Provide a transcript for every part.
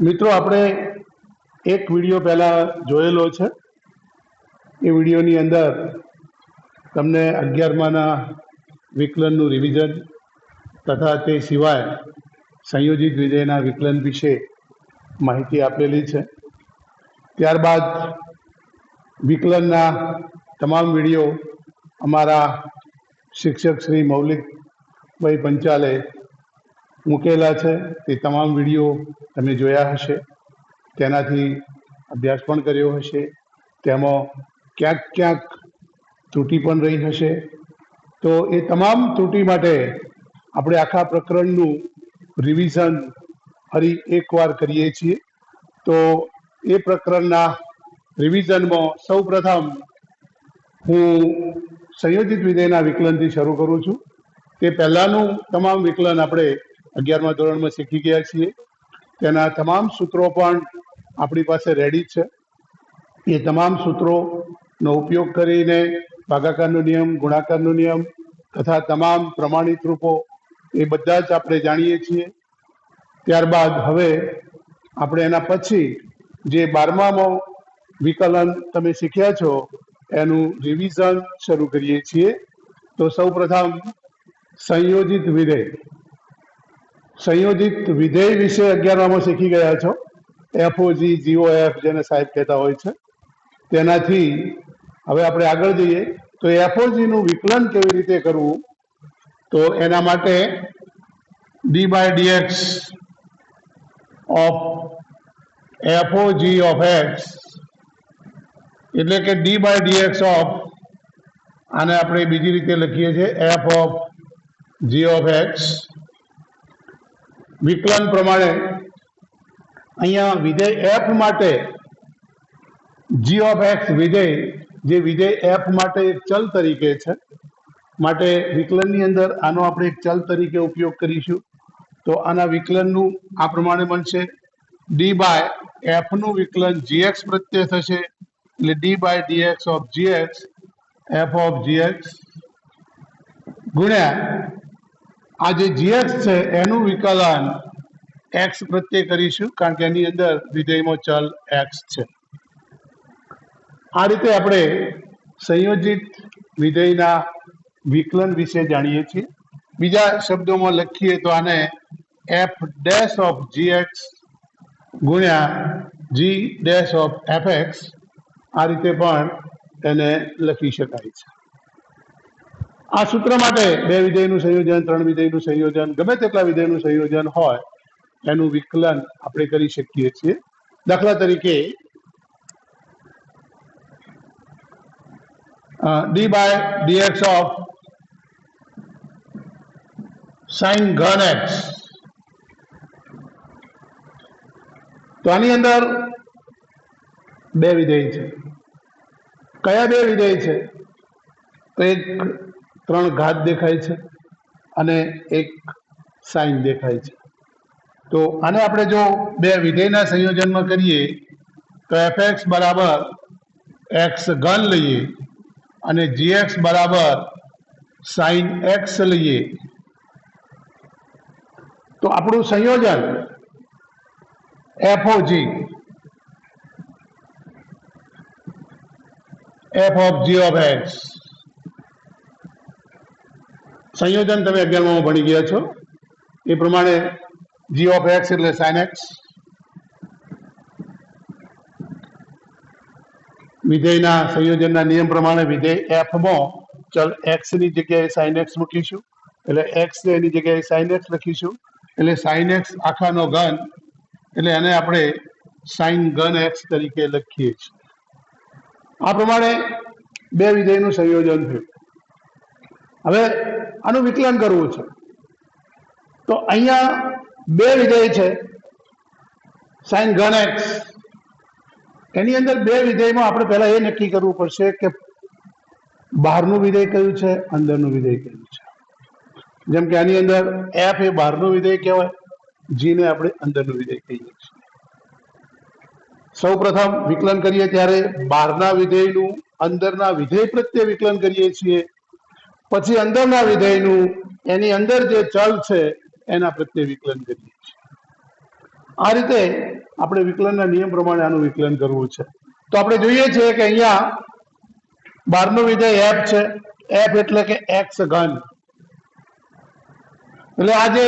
મિત્રો, આપણે એક વિડીયો પહેલા જોયેલો છે. એ વિડીયોની અંદર તમને 11માના વિકલનનું રિવિઝન તથા તે સિવાય સંયોજિત વિધેયના વિકલન વિશે માહિતી આપેલી છે. ત્યારબાદ વિકલનના તમામ વિડીયો અમારા શિક્ષક શ્રી મૌલિકભાઈ પંચાલે મૂકેલા છે. તે તમામ વિડીયો તમે જોયા હશે, તેનાથી અભ્યાસ પણ કર્યો હશે. તેમાં ક્યાંક ક્યાંક ત્રુટિ પણ રહી હશે. તો એ તમામ ત્રુટિ માટે આપણે આખા પ્રકરણનું રિવિઝન ફરી એકવાર કરીએ છીએ. તો એ પ્રકરણના રિવિઝનમાં સૌ પ્રથમ હું સંયોજિત વિધેયના વિકલનથી શરૂ કરું છું. તે પહેલાંનું તમામ વિકલન આપણે 11મા ધોરણમાં શીખી ગયા છીએ. તેના તમામ સૂત્રો પણ આપણી પાસે રેડી છે. એ તમામ સૂત્રોનો ઉપયોગ કરીને ભાગાકારનો નિયમ, ગુણાકારનો નિયમ તથા તમામ પ્રમાણિત રૂપો એ બધા જ આપણે જાણીએ છીએ. ત્યારબાદ હવે આપણે એના પછી જે 12મામાં વિકલન તમે શીખ્યા છો એનું રિવિઝન શરૂ કરીએ છીએ. તો સૌ પ્રથમ સંયોજિત વિધેય વિશે 11મામાં શીખી ગયા છો. એફઓજી, જીઓએફ જેને સાહેબ કહેતા હોય છે. તેનાથી હવે આપણે આગળ જઈએ તો એફઓજીનું વિકલન કેવી રીતે કરવું, તો એના માટે d/dx ઓફ એફઓજી ઓફ એક્સ એટલે કે d/dx ઓફ, આને આપણે બીજી રીતે લખીએ છીએ f of g of x. વિકલન પ્રમાણે અહીંયા વિધેય એફ માટે જી ઓફ એક્સ વિધેય, જે વિધેય એફ માટે એક ચલ તરીકે છે, માટે વિકલનની અંદર આનો આપણે એક ચલ તરીકે ઉપયોગ કરીશું. તો આના વિકલનનું આ પ્રમાણે બનશે: d/f નું વિકલન gx પ્રત્યે થશે, એટલે d/dx of gx f of gx ગુણ્યા આ જે gx છે એનું વિકલન x પ્રત્યે કરીશું, કારણ કે એની અંદર વિધેયમાં ચલ x છે. આ રીતે આપણે સંયોજિત વિધેયના વિકલન વિશે જાણીએ છીએ. બીજા શબ્દોમાં લખીએ તો આને f ડેશ ઓફ gx ગુણ્યા g ડેશ ઓફ fx, આ રીતે પણ એને લખી શકાય છે. આ સૂત્ર માટે 2 વિધેયનું સંયોજન, 3 વિધેયનું સંયોજન, ગમે તેટલા વિધેયનું સંયોજન હોય એનું વિકલન આપણે કરી શકીએ છીએ. દાખલા તરીકે d/dx ઓફ sin ઘન x, તો આની અંદર 2 વિધેય છે. કયા 2 વિધેય છે? તો એક 3 ઘાત દેખાય છે અને એક સાઈન દેખાય છે. તો આને આપણે જો 2 વિધેયના સંયોજનમાં કરીએ તો fx બરાબર x ઘન લઈએ અને gx બરાબર sin x લઈએ, તો આપણું સંયોજન FOG f of g of x સંયોજન તમે 11માં ભણી ગયા છો. એ પ્રમાણે g ઓફ x એટલે sin x, વિધેયના સંયોજનના નિયમ પ્રમાણે વિધેય f માં ચલ x ની જગ્યાએ sin x મૂકીશું, એટલે x ને એની જગ્યાએ sin x લખીશું, એટલે sin x આખાનો ઘન, એટલે એને આપણે sin ઘન x તરીકે લખીએ છીએ. આ પ્રમાણે 2 વિધેયનું સંયોજન થયું. હવે આનું વિકલન કરવું છે. તો અહીંયા 2 વિધેય છે sin ઘન x. એની અંદર 2 વિધેયમાં આપણે પહેલા એ નક્કી કરવું પડશે કે બહારનું વિધેય કયું છે, અંદરનું વિધેય કયું છે. જેમ કે આની અંદર f એ બહારનું વિધેય કહેવાય, g ને આપણે અંદરનું વિધેય કહીએ છીએ. સૌ પ્રથમ વિકલન કરીએ ત્યારે બહારના વિધેયનું અંદરના વિધેય પ્રત્યે વિકલન કરીએ છીએ, પછી અંદરના વિધેયનું એની અંદર જે ચલ છે એના પ્રત્યે વિકલન કરીએ છીએ. આ રીતે આપણે વિકલનના નિયમ પ્રમાણે આનું વિકલન કરવું છે. તો આપણે જોઈએ છીએ કે અહીંયા બહારનું વિધેય f છે. f એટલે કે x ઘન, એટલે આ જે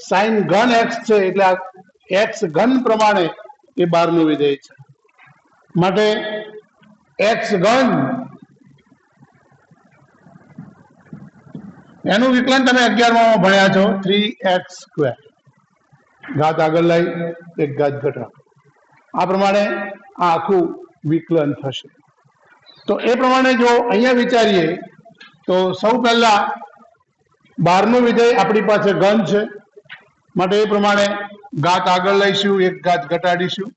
sin ઘન x છે એટલે આ x ઘન પ્રમાણે એ બહારનું વિધેય છે. માટે x ઘન એનું વિકલન તમે 11માં ભણ્યા છો 3x², ઘાત આગળ લઈ એક ઘાત ઘટાડો, આ પ્રમાણે આ આખું વિકલન થશે. તો એ પ્રમાણે જો અહીંયા વિચારીએ તો સૌ પહેલા બહારનું વિધેય આપણી પાસે ઘન છે, માટે એ પ્રમાણે ઘાત આગળ લઈશું, એક ઘાત ઘટાડીશું.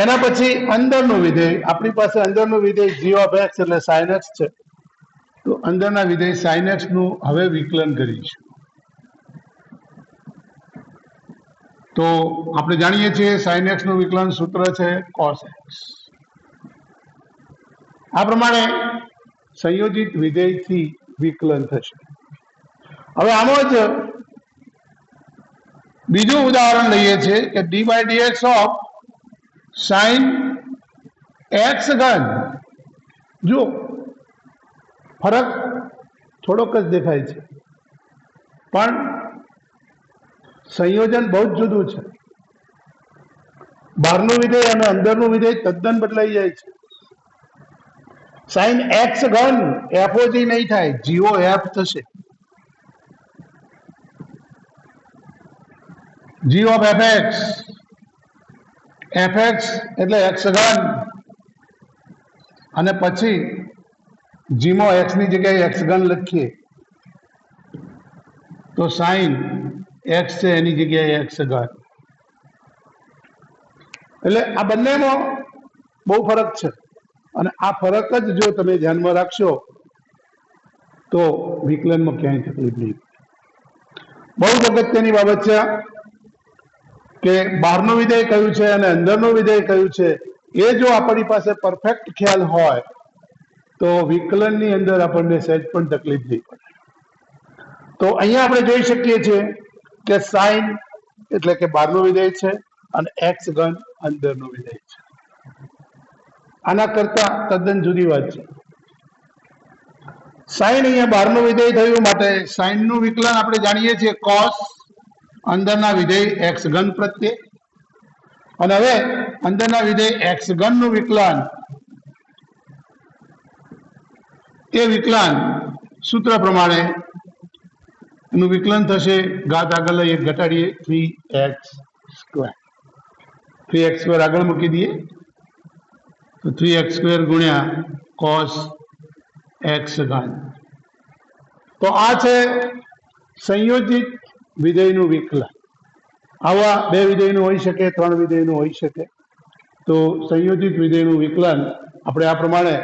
એના પછી અંદરનું વિધેય, આપણી પાસે અંદરનું વિધેય g of x એટલે sin x છે, તો અંદરના વિધેય sin x નું હવે વિકલન કરીશું. તો આપણે જાણીએ છીએ sin x નું વિકલન સૂત્ર છે cos x. આ પ્રમાણે સંયોજિત વિધેયથી વિકલન થશે. હવે આમાં જ બીજું ઉદાહરણ લઈએ છીએ કે d/dx ઓફ sin x ઘન. જો ફરક થોડોક જ દેખાય છે, પણ સંયોજન બહુ જ જુદું છે. બહારનું વિધેય અને અંદરનું વિધેય તદ્દન બદલાઈ જાય છે. sin x ઘન FOG નહીં થાય, GOF થશે. g of fx, fx એટલે x ઘન, અને પછી g માં x ની જગ્યાએ x ઘન લખીએ તો sin x છે એની જગ્યાએ x ઘન. એટલે આ બંનેમાં બહુ ફરક છે, અને આ ફરક જ જો તમે ધ્યાનમાં રાખશો તો વિકલનમાં ક્યાંય તકલીફ નહીં. બહુ જ અગત્યની બાબત છે કે બહારનું વિધેય કયું છે અને અંદરનું વિધેય કયું છે, એ જો આપણી પાસે પરફેક્ટ ખ્યાલ હોય તો વિકલનની અંદર આપણને સહેજ પણ તકલીફ નહીં પડે. તો અહીંયા આપણે જોઈ શકીએ છીએ કે sin એટલે કે બહારનું વિધેય છે અને x ઘન અંદરનું વિધેય છે. આના કરતા તદ્દન જુદી વાત છે. sin અહીંયા બહારનું વિધેય થયું, માટે sin નું વિકલન આપણે જાણીએ છીએ cos, અંદરના વિધેય x ઘન પ્રત્યે, અને હવે અંદરના વિધેય x ઘન નું વિકલન, એ વિકલન સૂત્ર પ્રમાણે એનું વિકલન થશે. ઘાત આગળ લઈએ, ઘટાડીએ 3x². 3x² આગળ મૂકી દઈએ તો 3x² ગુણ્યા cos x ઘન. તો આ છે સંયોજિત વિધેયનું વિકલન. આવા બે વિધેયનું હોઈ શકે, ત્રણ વિધેયનું હોઈ શકે. તો સંયોજિત વિધેયનું વિકલન આપણે આ પ્રમાણે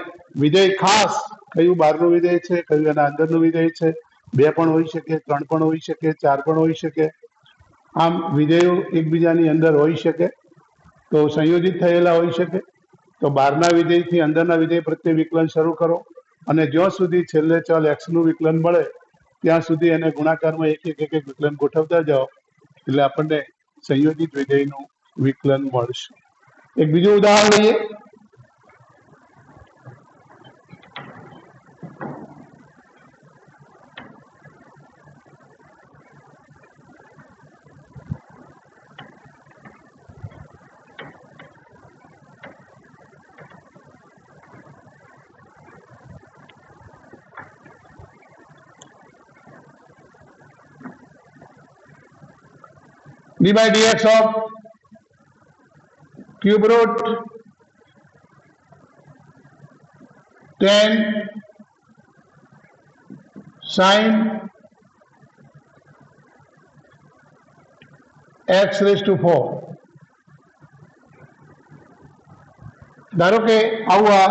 વિધેય ખાસ કયું બહારનું વિધેય છે, કયું એના અંદરનું વિધેય છે, બે પણ હોઈ શકે, ત્રણ પણ હોઈ શકે, ચાર પણ હોઈ શકે. આમ વિધેયો એકબીજાની અંદર હોઈ શકે, તો સંયોજિત થયેલા હોઈ શકે. તો બહારના વિધેયથી અંદરના વિધેય પ્રત્યે વિકલન શરૂ કરો, અને જ્યાં સુધી છેલ્લે ચલ x નું વિકલન મળે ત્યાં સુધી એને ગુણાકારમાં એક એક વિકલન ગોઠવતા જાઓ, એટલે આપણને સંયોજિત વિધેયનું વિકલન મળશે. એક બીજું ઉદાહરણ લઈએ. d/dx of cube root 10 sin x⁴. ધારો કે આવું આ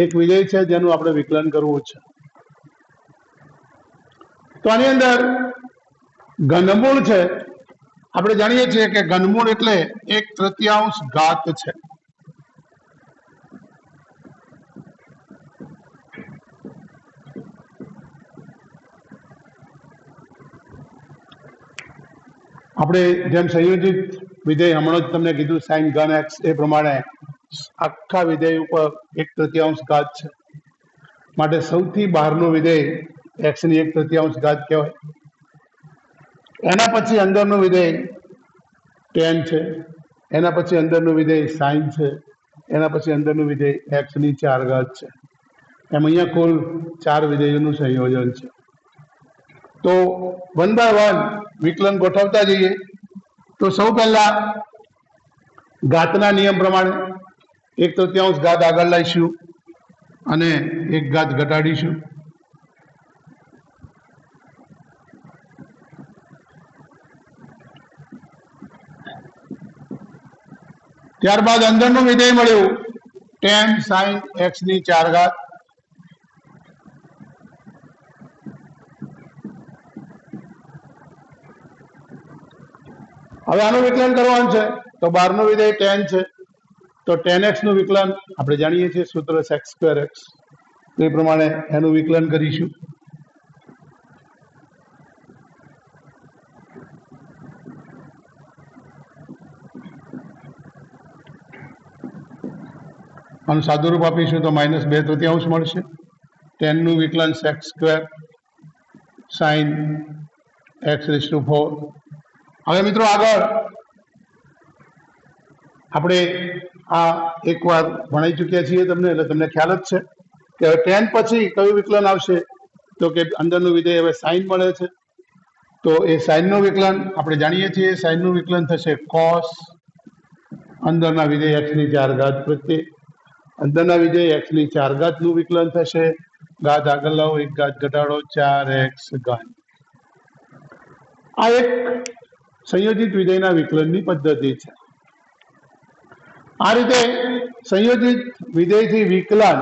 એક વિધેય છે જેનું આપણે વિકલન કરવું છે. તો આની અંદર ઘનમૂળ છે. આપણે જાણીએ છીએ કે ઘનમૂળ એટલે 1/3 ઘાત છે. આપણે જેમ સંયોજિત વિધેય હમણાં જ તમને કીધું સાઇન ઘન એક્સ, એ પ્રમાણે આખા વિધેય ઉપર 1/3 ઘાત છે, માટે સૌથી બહારનું વિધેય એક્સ ની 1/3 ઘાત કહેવાય. એના પછી અંદરનું વિધેય ટેન છે, એના પછી અંદરનું વિધેય સાઇન છે, એના પછી અંદરનું વિધેય એક્સ ની 4 ઘાત છે. એમ અહીંયા કુલ 4 વિધેયોનું સંયોજન છે. તો 1 by 1 વિકલન ગોઠવતા જઈએ. તો સૌ પહેલા ઘાતના નિયમ પ્રમાણે 1/3 ઘાત આગળ લાવીશું અને 1 ઘાત ઘટાડીશું. ત્યારબાદ અંદરનું વિધેય મળ્યું tan sin x ની 4 ઘાત. હવે આનું વિકલન કરવાનું છે, તો બહારનું વિધેય tan છે, તો tan x નું વિકલન આપણે જાણીએ છીએ, સૂત્ર sec²x, તો એ પ્રમાણે એનું વિકલન કરીશું. આનું સાદું રૂપ આપીશું તો -2/3 મળશે. tan નું વિકલન sec² sin x⁴. હવે મિત્રો આગળ આપણે આ એકવાર ભણાઈ ચૂક્યા છીએ તમને, એટલે તમને ખ્યાલ જ છે કે હવે tan પછી કયું વિકલન આવશે, તો કે અંદરનું વિધેય હવે સાઇન મળે છે, તો એ સાઇનનું વિકલન આપણે જાણીએ છીએ. સાઇનનું વિકલન થશે cos અંદરના વિધેય x ની 4 ઘાત પ્રત્યે, અંદરના વિધેય x ની 4 ઘાતનું વિકલન થશે, ઘાત આગળ લાવો, 1 ઘાત ઘટાડો, 4x ઘન. આ એક સંયોજિત વિધેયના વિકલનની પદ્ધતિ છે. આ રીતે સંયોજિત વિધેયથી વિકલન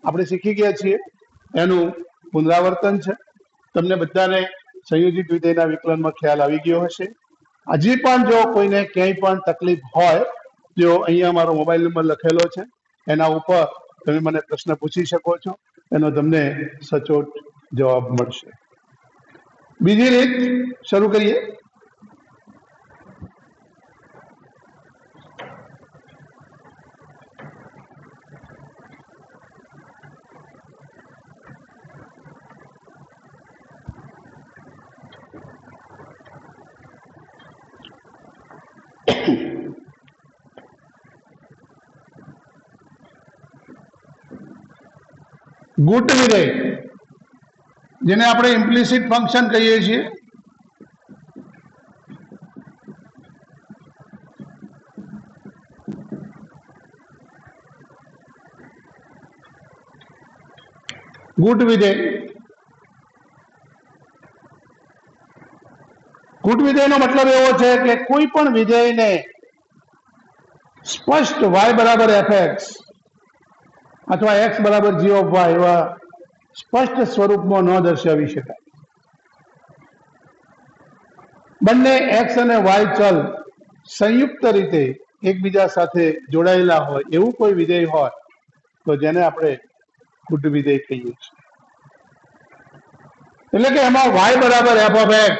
આપણે શીખી ગયા છીએ, એનું પુનરાવર્તન છે. તમને બધાને સંયોજિત વિધેયના વિકલનમાં ખ્યાલ આવી ગયો હશે. હજી પણ જો કોઈને ક્યાંય પણ તકલીફ હોય, જો અહીંયા મારો મોબાઈલ નંબર લખેલો છે, એના ઉપર તમે મને પ્રશ્ન પૂછી શકો છો, એનો તમને સચોટ જવાબ મળશે. બીજી રીત શરૂ કરીએ. ગુટ વિધેય, જેને આપણે ઇમ્પ્લિસિટ ફંક્શન કહીએ છીએ, ગુટ વિધેય. ગુટ વિધેયનો મતલબ એવો છે કે કોઈ પણ વિધેયને સ્પષ્ટ y બરાબર fx અથવા x બરાબર g of y એવા સ્પષ્ટ સ્વરૂપમાં ન દર્શાવી શકાય. બંને x અને y ચલ સંયુક્ત રીતે એકબીજા સાથે જોડાયેલા હોય એવું કોઈ વિધેય હોય તો જેને આપણે ગુટ વિધેય કહીએ છીએ. એટલે કે એમાં y બરાબર f of x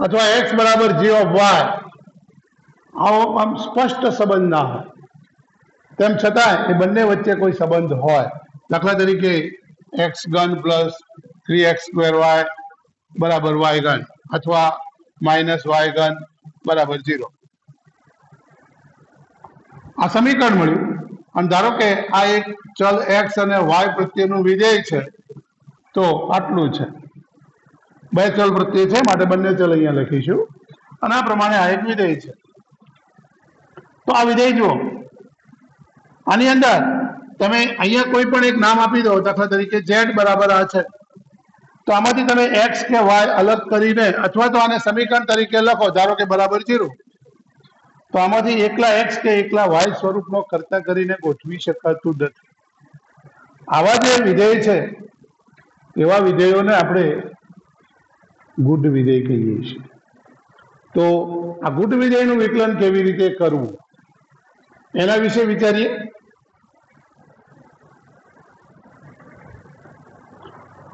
અથવા x બરાબર g of y આવો આમ સ્પષ્ટ સંબંધ ના હોય, તેમ છતાં એ બંને વચ્ચે કોઈ સંબંધ હોય. દાખલા તરીકે x ઘન પ્લસ 3x²y બરાબર y ઘન, અથવા -y ઘન બરાબર 0. આ સમીકરણ મળ્યું. અને ધારો કે આ એક ચલ x અને y પ્રત્યેનું વિધેય છે, તો આટલું છે. બે ચલ પ્રત્યે છે, માટે બંને ચલ અહીંયા લખીશું, અને આ પ્રમાણે આ એક વિધેય છે. તો આ વિધેય જુઓ, આની અંદર તમે અહીંયા કોઈ પણ એક નામ આપી દો, દાખલા તરીકે z બરાબર આ છે, તો આમાંથી તમે x કે y અલગ કરીને, અથવા તો આને સમીકરણ તરીકે લખો, ધારો કે બરાબર 0, તો આમાંથી એકલા x કે એકલા y સ્વરૂપમાં કરતા કરીને ગોઠવી શકાતું નથી. આવા જે વિધેય છે એવા વિધેયોને આપણે ગુટ વિધેય કહીએ છીએ. તો આ ગુટ વિધેયનું વિકલન કેવી રીતે કરવું એના વિશે વિચારીએ.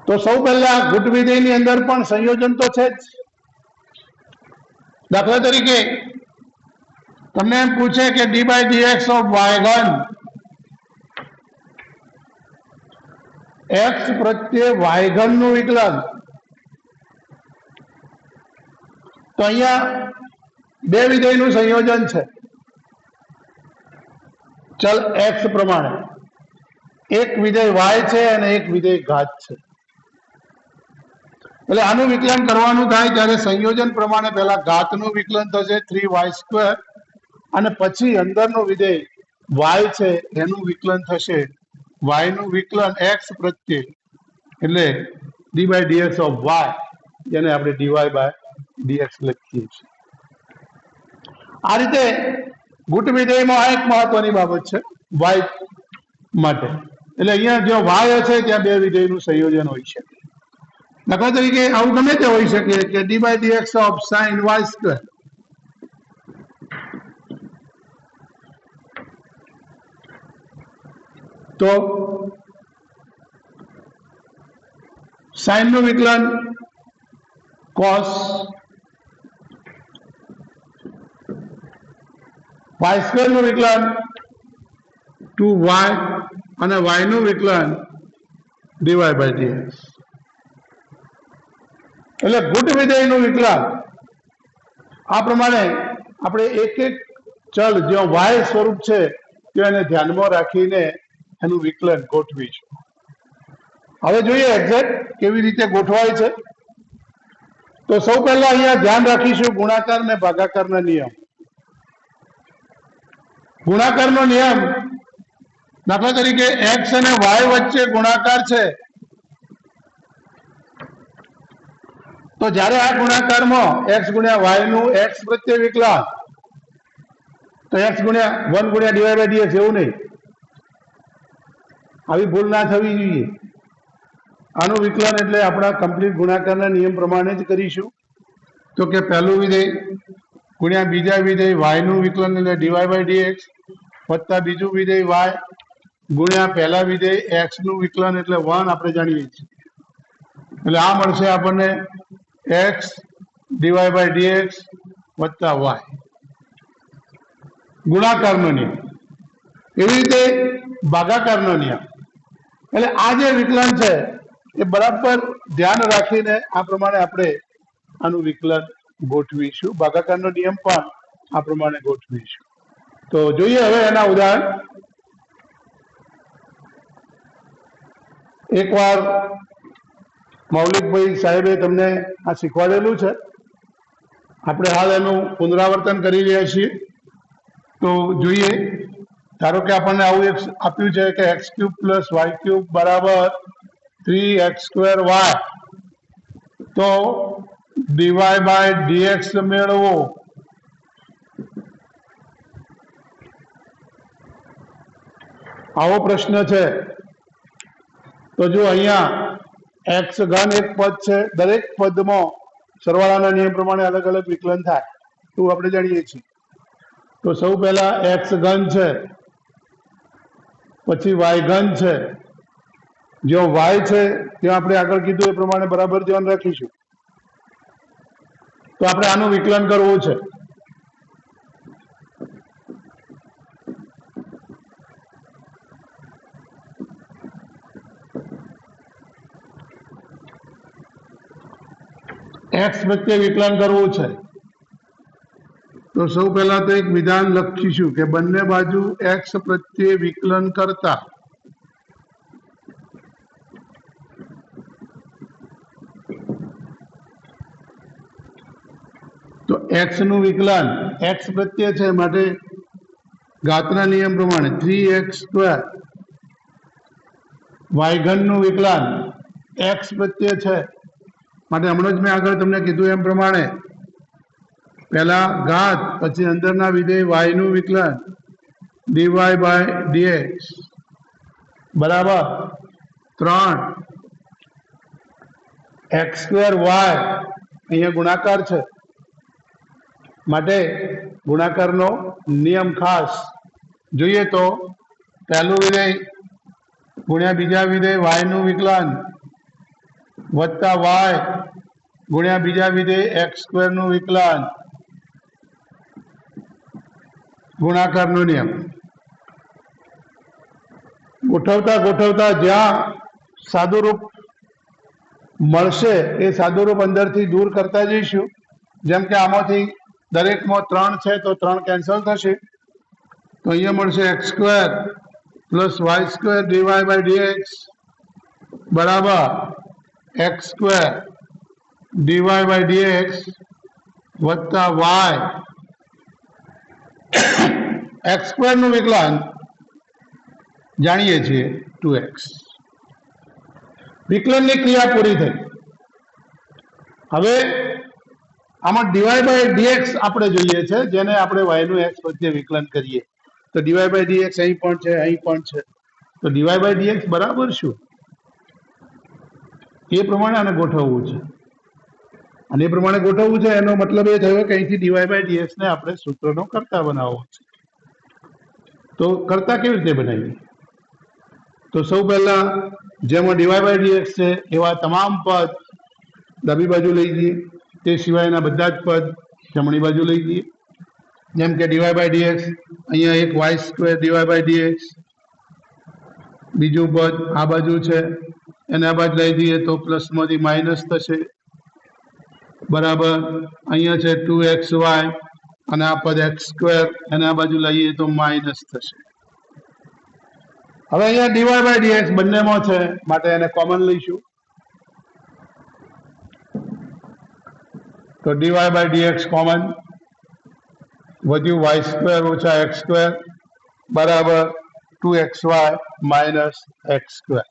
તો સૌ પહેલા ગુટ વિધેયની અંદર પણ સંયોજન તો છે જ. દાખલા તરીકે તમને એમ પૂછે કે d by dx of y ઘન એક્સ પ્રત્યે વાય ઘન નું વિકલન, તો અહીંયા બે વિધેયનું સંયોજન છે ચલ એક્સ પ્રમાણે, એક વિધેય વાય છે અને એક વિધેય ઘાત છે. એટલે આનું વિકલન કરવાનું થાય ત્યારે સંયોજન પ્રમાણે પહેલા ઘાતનું વિકલન થશે 3y², અને પછી અંદરનું વિધેય વાય છે એનું વિકલન થશે, વાય નું વિકલન એક્સ પ્રત્યે, એટલે d by dx of y, જેને આપણે ડીવાય બાય ડીએક્સ લખીએ છીએ. આ રીતે ગુટ વિધેયમાં આ એક મહત્વની બાબત છે વાય માટે. એટલે અહીંયા જો વાય હશે ત્યાં બે વિધેયનું સંયોજન હોય છે. દાખલા તરીકે આવું ગમે તે હોઈ શકે કે d by dx of sine y², તો સાઇન નું વિકલન કોસ y² નું વિકલન 2y અને y નું વિકલન dy બાય dx. એટલે ગુટ વિધેયનું વિકલન આ પ્રમાણે આપણે એક એક ચલ જ્યાં વાય સ્વરૂપ છે ત્યાં એને ધ્યાનમાં રાખીને એનું વિકલન ગોઠવીશું. હવે જોઈએ એક્ઝેક્ટ કેવી રીતે ગોઠવાય છે. તો સૌ પહેલા અહીંયા ધ્યાન રાખીશું ગુણાકાર ને ભાગાકારના નિયમ. ગુણાકારનો નિયમ, દાખલા તરીકે એક્સ અને વાય વચ્ચે ગુણાકાર છે, તો જ્યારે આ ગુણાકારમાં એક્સ ગુણ્યા વાય નું એક્સ પ્રત્યે વિકલન, તો એક્સ ગુણ્યા 1 ગુણ્યા ડીવાય બાય ડીએક્સ એવું નહીં, આવી ભૂલ ના થવી જોઈએ. આનું વિકલન એટલે આપણા કમ્પ્લીટ ગુણાકારના નિયમ પ્રમાણે જ કરીશું. તો કે પહેલું વિધેય ગુણ્યા બીજા વિધેય વાય નું વિકલન એટલે ડીવાય બાય ડીએક્સ, વત્તા બીજું વિધેય વાય ગુણ્યા પહેલા વિધેય એક્સ નું વિકલન એટલે 1 આપણે જાણીએ છીએ. એટલે આ મળશે આપણને એક્સ ડીવાય બાય ડીએક્સ વત્તા વાય, ગુણાકારનો નિયમ. એવી રીતે ભાગાકારનો નિયમ, એટલે આ જે વિકલન છે એ બરાબર ધ્યાન રાખીને આ પ્રમાણે આપણે આનું વિકલન ગોઠવીશું. ભાગાકારનો નિયમ પણ આ પ્રમાણે ગોઠવીશું. તો જોઈએ હવે એના ઉદાહરણ. એકવાર મૌલિકભાઈ સાહેબે તમને આ શીખવાડેલું છે, આપણે હાલ એનું પુનરાવર્તન કરી રહ્યા છીએ. તો જોઈએ, ધારો કે આપણને આવું એક આપ્યું છે કે x³ + y³ બરાબર 3x²y, તો dy બાય dx મેળવો. આવો પ્રશ્ન છે. તો જો અહીંયા એક્સ ઘન એક પદ છે, દરેક પદમાં સરવાળાના નિયમ પ્રમાણે અલગ અલગ વિકલન થાય એવું આપણે જાણીએ છીએ. તો સૌ પહેલા એક્સ ઘન છે, પછી વાય ઘન છે. જો વાય છે ત્યાં આપણે આગળ કીધું એ પ્રમાણે બરાબર ધ્યાન રાખીશું. તો આપણે આનું વિકલન કરવું છે. એક્સ પ્રત્યે વિકલન કરવું છે. તો સૌ પહેલા તો એક વિધાન લખીશું કે બંને બાજુ એક્સ પ્રત્યે વિકલન કરતા તો એક્સ નું વિકલન એક્સ પ્રત્યે છે માટે ઘાતના નિયમ પ્રમાણે 3x², વાય ઘન નું વિકલન એક્સ પ્રત્યે છે માટે હમણાં જ મેં આગળ તમને કીધું એમ પ્રમાણે પહેલા ઘાત પછી અંદરના વિધેય વાય નું વિકલન dy બાય dx બરાબર 3x²y. અહીંયા ગુણાકાર છે માટે ગુણાકારનો નિયમ ખાસ જોઈએ. તો પહેલું વિધેય ગુણ્યા બીજા વિધેય વાય નું વિકલન વત્તા વાય ગુણ્યા બીજા વિધેય x² નું વિકલન ગુણાકારનો નિયમ ગોઠવતા ગોઠવતા જ્યાં સાદુરૂપ મળશે એ સાદુરૂપ અંદરથી દૂર કરતા જઈશું. જેમ કે આમાંથી દરેકમાં 3 છે તો 3 કેન્સલ થશે, તો અહીંયા મળશે x² plus y² DY by dx બરાબર x² ડીવાય બાય ડીએક્સ વત્તા y. x² નું વિકલન જાણીએ છીએ 2x. વિકલનની ક્રિયા પૂરી થઈ. હવે આમાં ડીવાય બાય ડીએક્સ આપણે જોઈએ છે, જેને આપણે y નું x વચ્ચે વિકલન કરીએ તો ડીવાય બાય ડીએક્સ અહીં પણ છે, અહીં પણ છે, તો ડીવાય બાય ડીએક્સ બરાબર શું એ પ્રમાણે આને ગોઠવવું છે. અને એ પ્રમાણે ગોઠવવું છે એનો મતલબ એ થયો કે અહીંથી ડીવાય બાય ડીએક્સ ને આપણે સૂત્રનો કર્તા બનાવવો છે. તો કર્તા કેવી રીતે બનાવીએ? તો સૌ પહેલા જેમાં ડીવાય બાય ડીએક્સ છે એવા તમામ પદ ડાબી બાજુ લઈ જઈએ, તે સિવાયના બધા જ પદ જમણી બાજુ લઈ જઈએ. જેમ કે ડીવાય બાય ડીએક્સ અહીંયા એક y² ડીવાય બાય ડીએક્સ, બીજું પદ આ બાજુ છે એને આ બાજુ લઈ દઈએ તો પ્લસમાંથી માઇનસ થશે બરાબર. અહીંયા છે 2xy અને આ પદ x² એને આ બાજુ લઈએ તો માઇનસ થશે. હવે અહીંયા ડીવાય બાય ડીએક્સ બંનેમાં છે માટે એને કોમન લઈશું, તો ડીવાય બાય ડીએક્સ કોમન, વધ્યું y² ઓછા x² બરાબર 2xy માઇનસ x².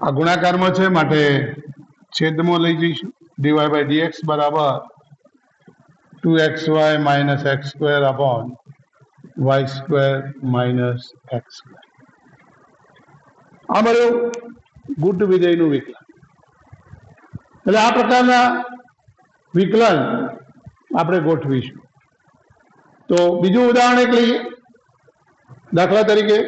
આ ગુણાકારમાં છે માટે છેદમાં લઈ જઈશું. ડીવાય બાય ડીએક્સ બરાબર 2xy minus x² upon y² minus x². આ મળ્યું ગુટ વિધેયનું વિકલન. એટલે આ પ્રકારના વિકલન આપણે ગોઠવીશું. તો બીજું ઉદાહરણ એક લઈએ. દાખલા તરીકે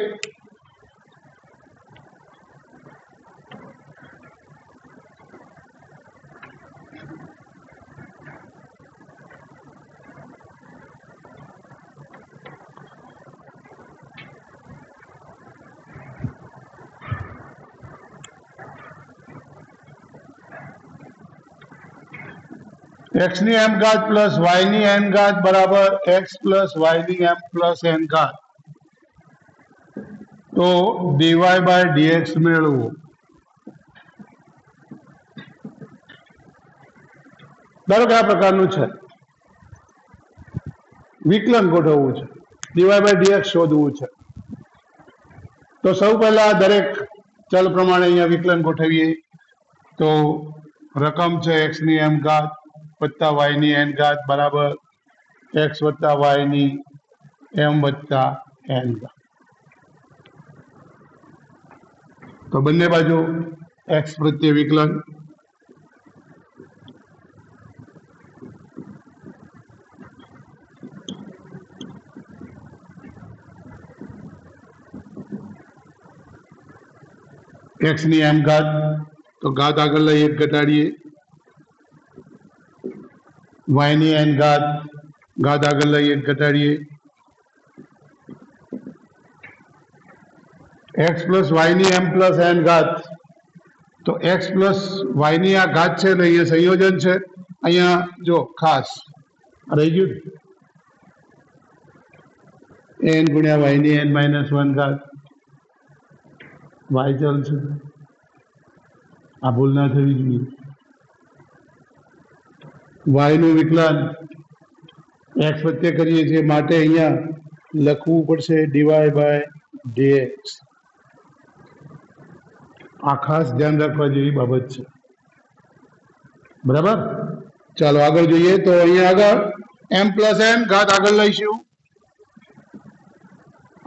x ની m ઘાત પ્લસ y ની n ઘાત બરાબર x પ્લસ y ની m પ્લસ n ઘાત. તો ડીવાય બાય ડીએક્સ મેળવવું. ધારો કે આ પ્રકારનું છે, વિકલન ગોઠવવું છે, ડીવાય બાય ડીએક્સ શોધવું છે. તો સૌ પહેલા દરેક ચલ પ્રમાણે અહીંયા વિકલન ગોઠવીએ. તો રકમ છે x ની m ઘાત વત્તા y ની n ઘાત બરાબર x વત્તા y ની m વત્તા n ઘાત. તો બંને બાજુ x પ્રત્યે વિકલન. x ની m ઘાત, તો ઘાત આગળ લઈ 1 ઘટાડીએ. y ની n ઘાત, ઘાત આગળ લઈ 1 ઘટાડીએ. x પ્લસ y ની m પ્લસ n ઘાત, તો x પ્લસ y ની આ ઘાત છે ને અહીંયા સંયોજન છે. અહીંયા જો ખાસ રહી ગયું n ગુણ્યા y ની n માઇનસ 1 ઘાત. y ચલ છે, આ ભૂલ ના થવી જોઈએ. y નું વિકલન x વચ્ચે કરીએ છીએ માટે અહીંયા લખવું પડશે ડીવાય બાય ડીએક્સ. આ ખાસ ધ્યાન રાખવા જેવી બાબત છે. બરાબર, ચાલો આગળ જોઈએ. તો અહીંયા આગળ m પ્લસ n ઘાત આગળ લઈશું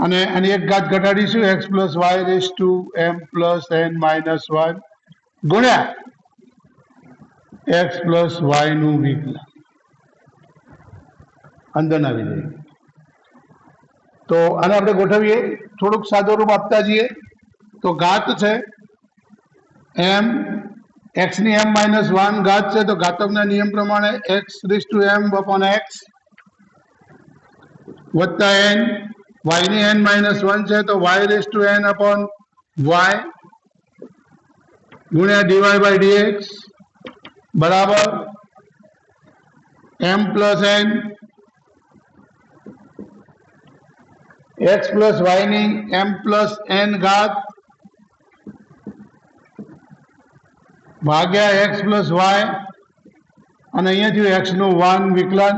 અને આની 1 ઘાત ઘટાડીશું. x plus y raise to m plus n minus 1 ગુણ્યા x પ્લસ વાય નું વિકલન અંદરના વિધેય. તો આને આપણે ગોઠવીએ, થોડુંક સાદું રૂપ આપતા જઈએ. તો ઘાત છે m एक्स ની m -1 घात છે તો ઘાતકના નિયમ પ્રમાણે x⁴m/x વત્તા n, y ની n -1 છે તો y/n/y ગુણ્યા dy/dx બરાબર m + n x + y ની m + n ઘાત ભાગ્યા x + y અને અહીંયાથી x નું 1 વિકલન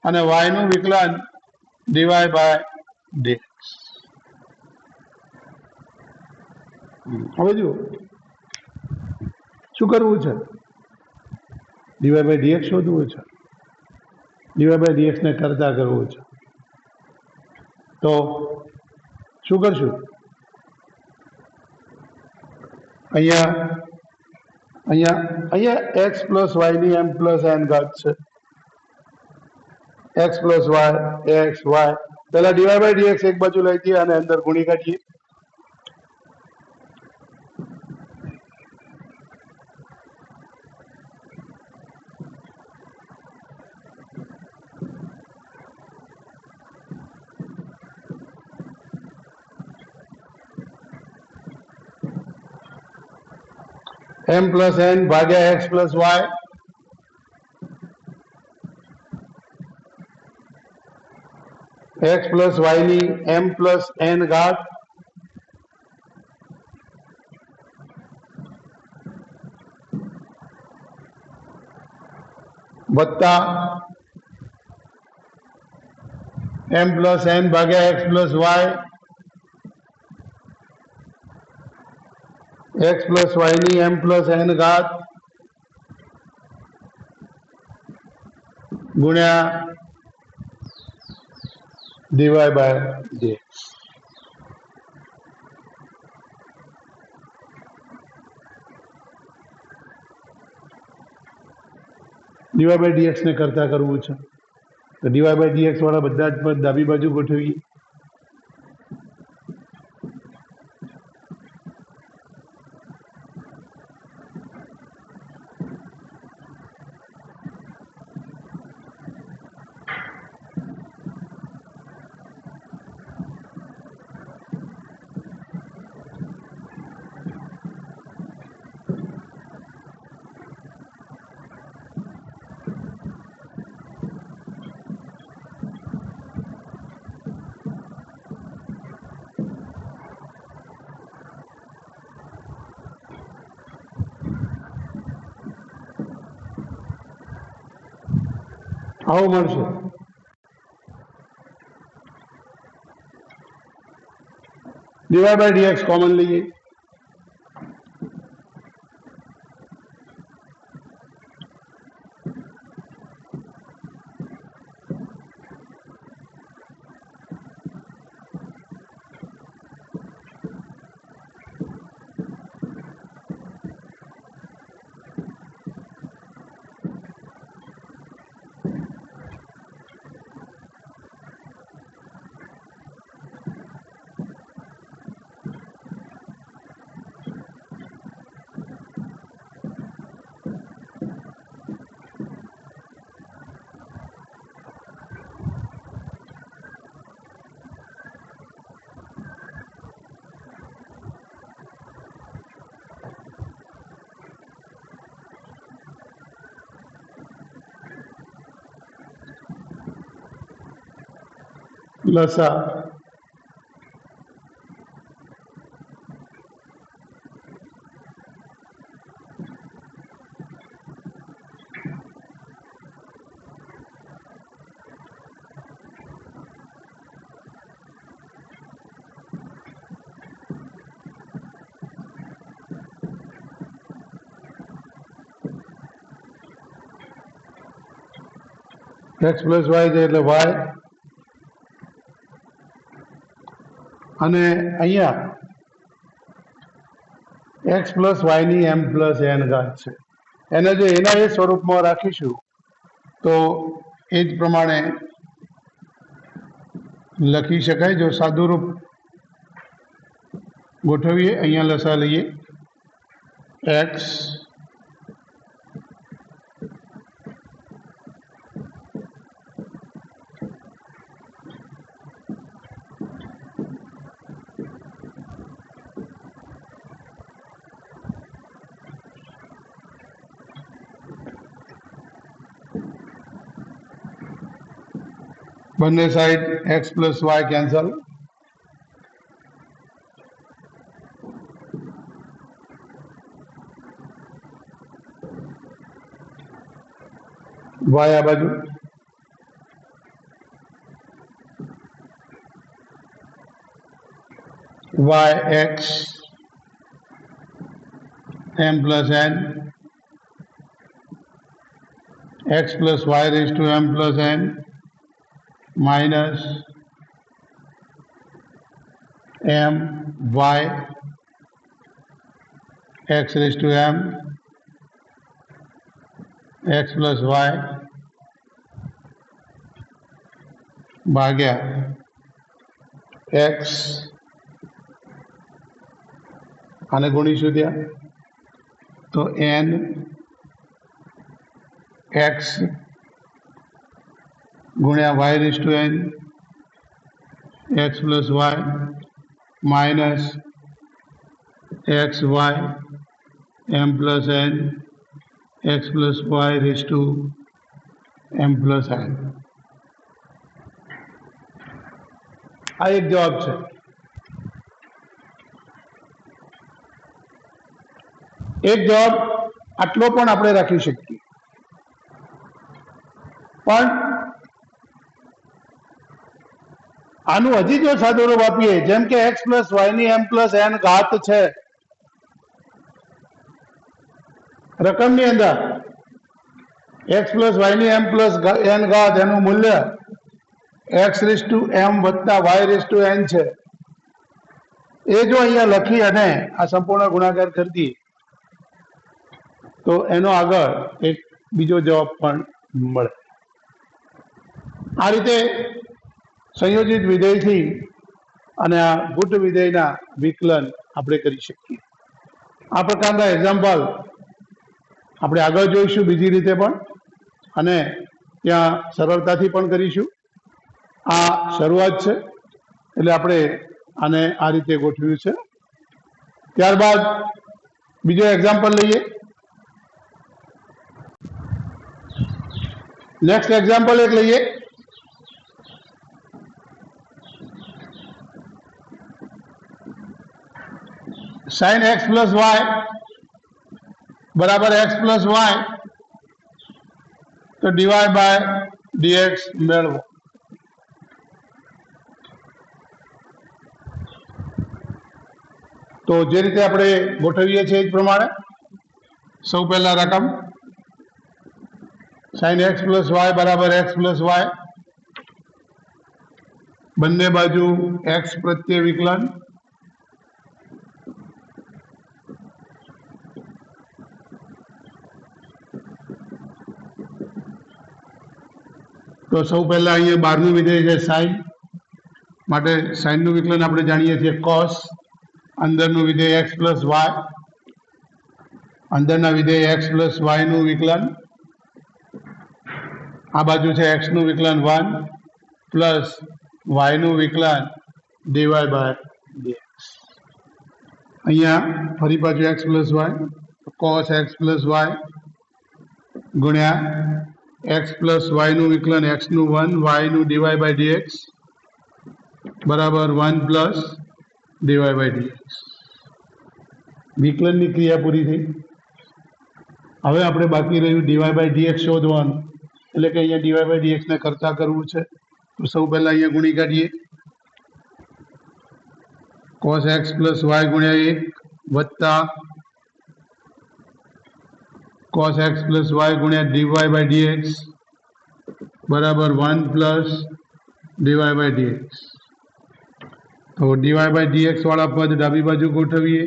અને y નું વિકલન dy/dx. હવે જુઓ શું કરવું છે, dy/dx શોધવું છે, dy/dx ને કરતા કરવું છે. તો શું કરશું, અહીંયા x + y ની m + n ઘાત છે, x + y x y પહેલા dy/dx એક બાજુ લઈ જઈએ અને અંદર ગુણી કાઢીએ. m + n ભાગ્યા x + y x + y ની m + n ઘાત વત્તા m + n ભાગ્યા x + y x + y ની m + n ઘાત ગુણ્યા dy/dx. dy/dx ને કરતા કરવું છે તો dy/dx વાળા બધા જ પદ ડાબી બાજુ ગોઠવીએ. આવું મળશે. dy/dx કોમન લઈએ, લસા x + y છે એટલે y અને અહીંયા x + y ની m + n ઘાત છે. એને જો એના એ સ્વરૂપમાં રાખીશું તો એ જ પ્રમાણે લખી શકાય. જો સાદું રૂપ ગોઠવીએ, અહીંયા લસા લઈએ x બંને side x plus y cancel, y આ બાજુ yx m plus n x plus y raised to m plus n minus m y x raised to m x plus y ભાગ્યા x આને ગુણીશું ત્યાં તો n x ગુણ્યા y raised to n x plus y minus x y m plus n x plus y raised to m plus n. આ એક જવાબ છે. એક જવાબ આટલો પણ આપણે રાખી શકીએ, પણ આનું હજી જો સાદું રૂપ આપીએ, જેમ કે x પ્લસ વાય ની m પ્લસ n ઘાત છે રકમની અંદર, x પ્લસ વાય ની m પ્લસ n ઘાત એનું મૂલ્ય x રેઝ ટુ m વત્તા y રેઝ ટુ n છે. એ જો અહીંયા લખી અને આ સંપૂર્ણ ગુણાકાર કરી દઈએ તો એનો આગળ એક બીજો જવાબ પણ મળે. આ રીતે સંયોજિત વિધેયથી અને આ ગુટ વિધેયના વિકલન આપણે કરી શકીએ. આ પ્રકારના એક્ઝામ્પલ આપણે આગળ જોઈશું બીજી રીતે પણ, અને ત્યાં સરળતાથી પણ કરીશું. આ શરૂઆત છે એટલે આપણે આને આ રીતે ગોઠવ્યું છે. ત્યારબાદ બીજો એક્ઝામ્પલ લઈએ. નેક્સ્ટ એક્ઝામ્પલ એક લઈએ. સાइन x प्लस वाय बराबर x प्लस वाय तो dy बाय dx મેળવો. તો જે રીતે આપણે ગોઠવીએ છીએ એ જ પ્રમાણે સૌ પહેલા રકમ sin x પ્લસ વાય બરાબર x પ્લસ વાય, બંને બાજુ x પ્રત્યે વિકલન, તો સૌ પહેલા અહીંયા બહારનું વિધેય છે સાइन, માટે સાઇનનું વિકલન આપણે જાણીએ છીએ cos, અંદરનું વિધેય x પ્લસ વાય, અંદરના વિધેય x પ્લસ વાય નું વિકલન, આ બાજુ છે x નું વિકલન 1 પ્લસ y નું વિકલન dy બાય dx. અહીંયા ફરી પાછું x plus y, cos x plus y ગુણ્યા x પ્લસ વાય નું વિકલન x નું 1 y નું dy બાય dx બરાબર 1 પ્લસ dy બાય dx. વિકલનની ક્રિયા પૂરી થઈ. હવે આપણે બાકી રહ્યું dy બાય dx શોધવાનું, એટલે કે અહીંયા dy બાય dx ને કરતા કરવું છે. તો સૌ પહેલા અહીંયા ગુણી કાઢીએ. cos x પ્લસ વાય ગુણ્યા 1 વત્તા cos x પ્લસ વાય ગુણ્યા dy બાય dx બરાબર 1 પ્લસ dy બાય dx. તો dy બાય dx વાળા પદ ડાબી બાજુ ગોઠવીએ.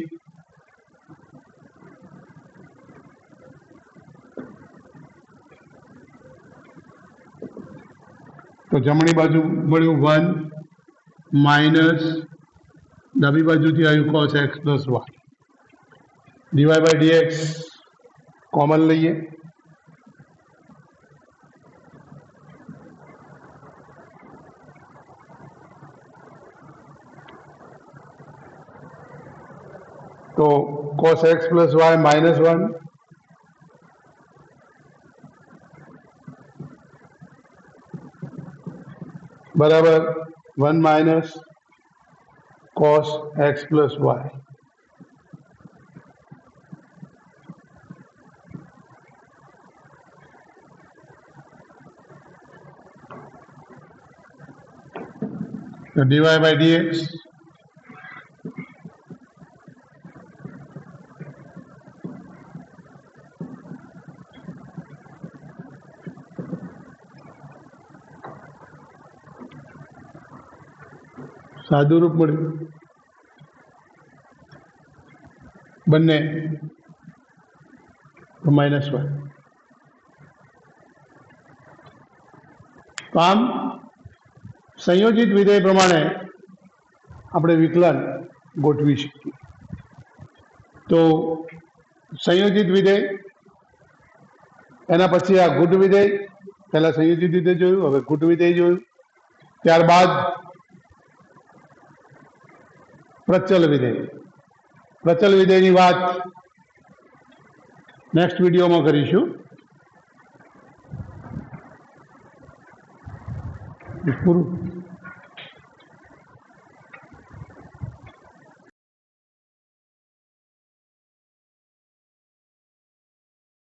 તો જમણી બાજુ મળ્યું 1 માઇનસ ડાબી બાજુથી આવ્યું cos x plus y, dy by dx common લઈએ. તો cos x plus y minus 1 dy બરાબર 1 minus cos x plus y. તો dy બાય dx સાદું રૂપ મળ્યું બંને માઇનસ વાય. તો આમ સંયોજિત વિધેય પ્રમાણે આપણે વિકલન ગોઠવી શકીએ. તો સંયોજિત વિધેય, એના પછી આ ગુટ વિધેય. પહેલા સંયોજિત વિધેય જોયું, હવે ગુટ વિધેય જોયું. ત્યારબાદ પ્રચલ વિધેય. પ્રચલ વિધેયની વાત નેક્સ્ટ વિડીયોમાં કરીશું. પૂરું.